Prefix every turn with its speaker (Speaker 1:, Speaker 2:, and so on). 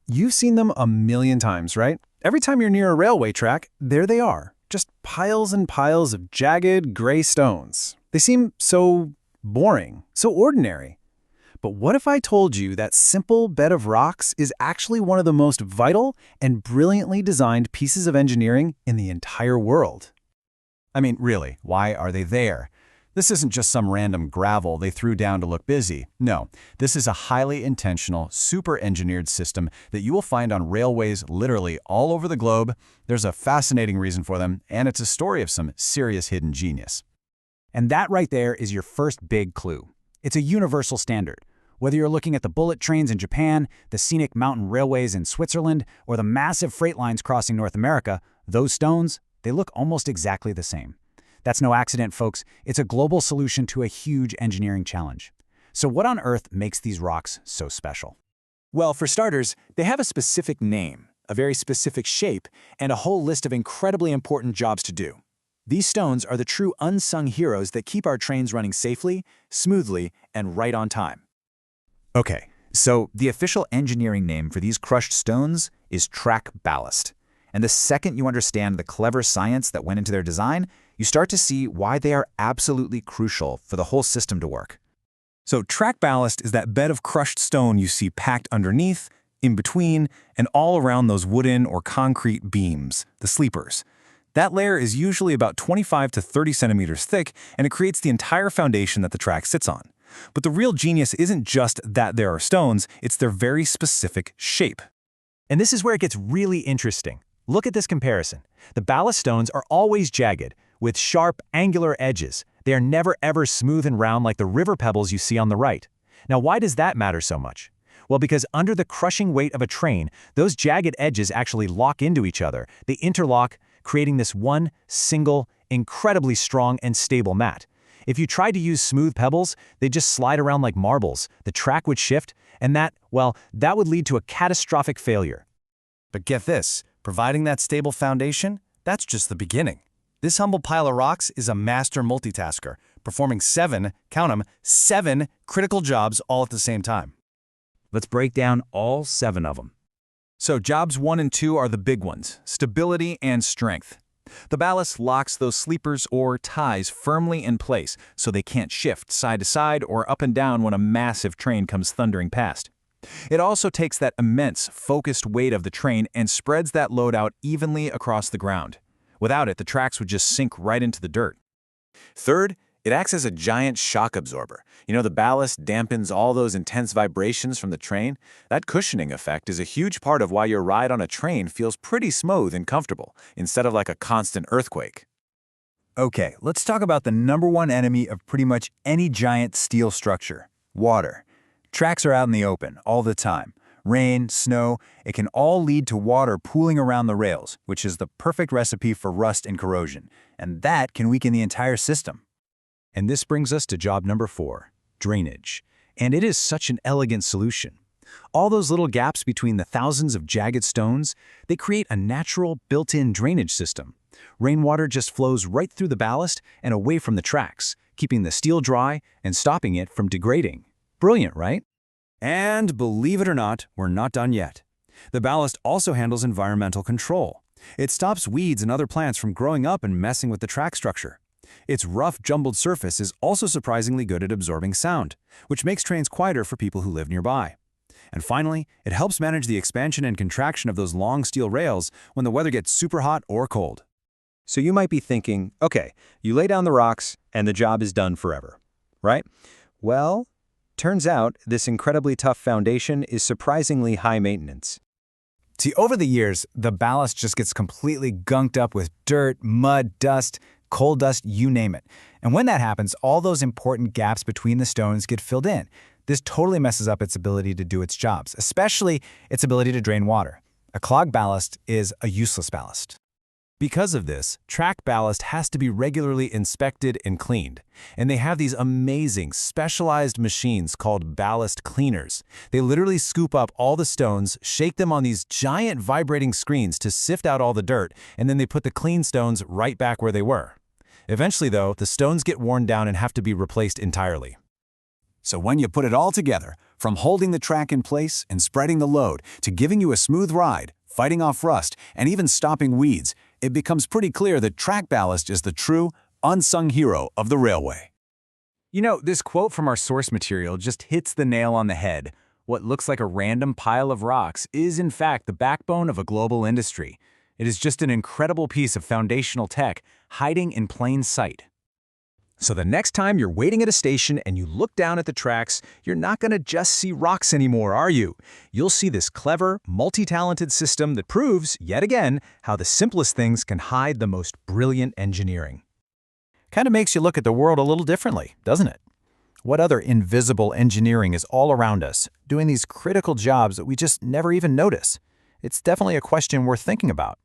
Speaker 1: You've seen them a million times, right? Every time you're near a railway track, there they are, just piles and piles of jagged, gray stones. They seem so boring, so ordinary. But what if I told you that simple bed of rocks is actually one of the most vital and brilliantly designed pieces of engineering in the entire world?
Speaker 2: I mean, really, why are they there? This isn't just some random gravel they threw down to look busy. No, this is a highly intentional, super-engineered system that you will find on railways literally all over the globe. There's a fascinating reason for them, and it's a story of some serious hidden genius.
Speaker 3: And that right there is your first big clue. It's a universal standard. Whether you're looking at the bullet trains in Japan, the scenic mountain railways in Switzerland, or the massive freight lines crossing North America, those stones, they look almost exactly the same. That's no accident, folks. It's a global solution to a huge engineering challenge. So what on earth makes these rocks so special?
Speaker 4: Well, for starters, they have a specific name, a very specific shape, and a whole list of incredibly important jobs to do. These stones are the true unsung heroes that keep our trains running safely, smoothly, and right on time.
Speaker 3: Okay, so the official engineering name for these crushed stones is track ballast. And the second you understand the clever science that went into their design, you start to see why they are absolutely crucial for the whole system to work.
Speaker 5: So track ballast is that bed of crushed stone you see packed underneath, in between, and all around those wooden or concrete beams, the sleepers. That layer is usually about 25 to 30 centimeters thick, and it creates the entire foundation that the track sits on. But the real genius isn't just that there are stones, it's their very specific shape.
Speaker 6: And this is where it gets really interesting. Look at this comparison. The ballast stones are always jagged, with sharp, angular edges. They are never ever smooth and round like the river pebbles you see on the right. Now, why does that matter so much? Well, because under the crushing weight of a train, those jagged edges actually lock into each other. They interlock, creating this one, single, incredibly strong and stable mat. If you tried to use smooth pebbles, they'd just slide around like marbles. The track would shift, and that would lead to a catastrophic failure.
Speaker 2: But get this, providing that stable foundation, that's just the beginning. This humble pile of rocks is a master multitasker, performing 7, count 'em, 7 critical jobs all at the same time.
Speaker 3: Let's break down all 7 of them.
Speaker 5: So jobs 1 and 2 are the big ones, stability and strength. The ballast locks those sleepers or ties firmly in place so they can't shift side to side or up and down when a massive train comes thundering past. It also takes that immense, focused weight of the train and spreads that load out evenly across the ground. Without it, the tracks would just sink right into the dirt.
Speaker 4: Third, it acts as a giant shock absorber. The ballast dampens all those intense vibrations from the train. That cushioning effect is a huge part of why your ride on a train feels pretty smooth and comfortable, instead of like a constant earthquake.
Speaker 5: Okay, let's talk about the #1 enemy of pretty much any giant steel structure: water. Tracks are out in the open all the time. Rain, snow, it can all lead to water pooling around the rails, which is the perfect recipe for rust and corrosion. And that can weaken the entire system.
Speaker 6: And this brings us to job number 4, drainage. And it is such an elegant solution. All those little gaps between the thousands of jagged stones, they create a natural, built-in drainage system. Rainwater just flows right through the ballast and away from the tracks, keeping the steel dry and stopping it from degrading. Brilliant, right?
Speaker 5: And believe it or not, we're not done yet. The ballast also handles environmental control. It stops weeds and other plants from growing up and messing with the track structure. Its rough, jumbled surface is also surprisingly good at absorbing sound, which makes trains quieter for people who live nearby. And finally, it helps manage the expansion and contraction of those long steel rails when the weather gets super hot or cold.
Speaker 6: So you might be thinking, okay, you lay down the rocks and the job is done forever, right? Well, turns out this incredibly tough foundation is surprisingly high maintenance.
Speaker 3: See, over the years, the ballast just gets completely gunked up with dirt, mud, dust, coal dust, you name it. And when that happens, all those important gaps between the stones get filled in. This totally messes up its ability to do its jobs, especially its ability to drain water. A clogged ballast is a useless ballast.
Speaker 6: Because of this, track ballast has to be regularly inspected and cleaned. And they have these amazing, specialized machines called ballast cleaners. They literally scoop up all the stones, shake them on these giant vibrating screens to sift out all the dirt, and then they put the clean stones right back where they were. Eventually, though, the stones get worn down and have to be replaced entirely.
Speaker 2: So when you put it all together, from holding the track in place and spreading the load to giving you a smooth ride, fighting off rust, and even stopping weeds, it becomes pretty clear that track ballast is the true, unsung hero of the railway.
Speaker 6: You know, this quote from our source material just hits the nail on the head. What looks like a random pile of rocks is, in fact, the backbone of a global industry. It is just an incredible piece of foundational tech hiding in plain sight.
Speaker 1: So the next time you're waiting at a station and you look down at the tracks, you're not going to just see rocks anymore, are you? You'll see this clever, multi-talented system that proves, yet again, how the simplest things can hide the most brilliant engineering.
Speaker 3: Kind of makes you look at the world a little differently, doesn't it? What other invisible engineering is all around us, doing these critical jobs that we just never even notice? It's definitely a question worth thinking about.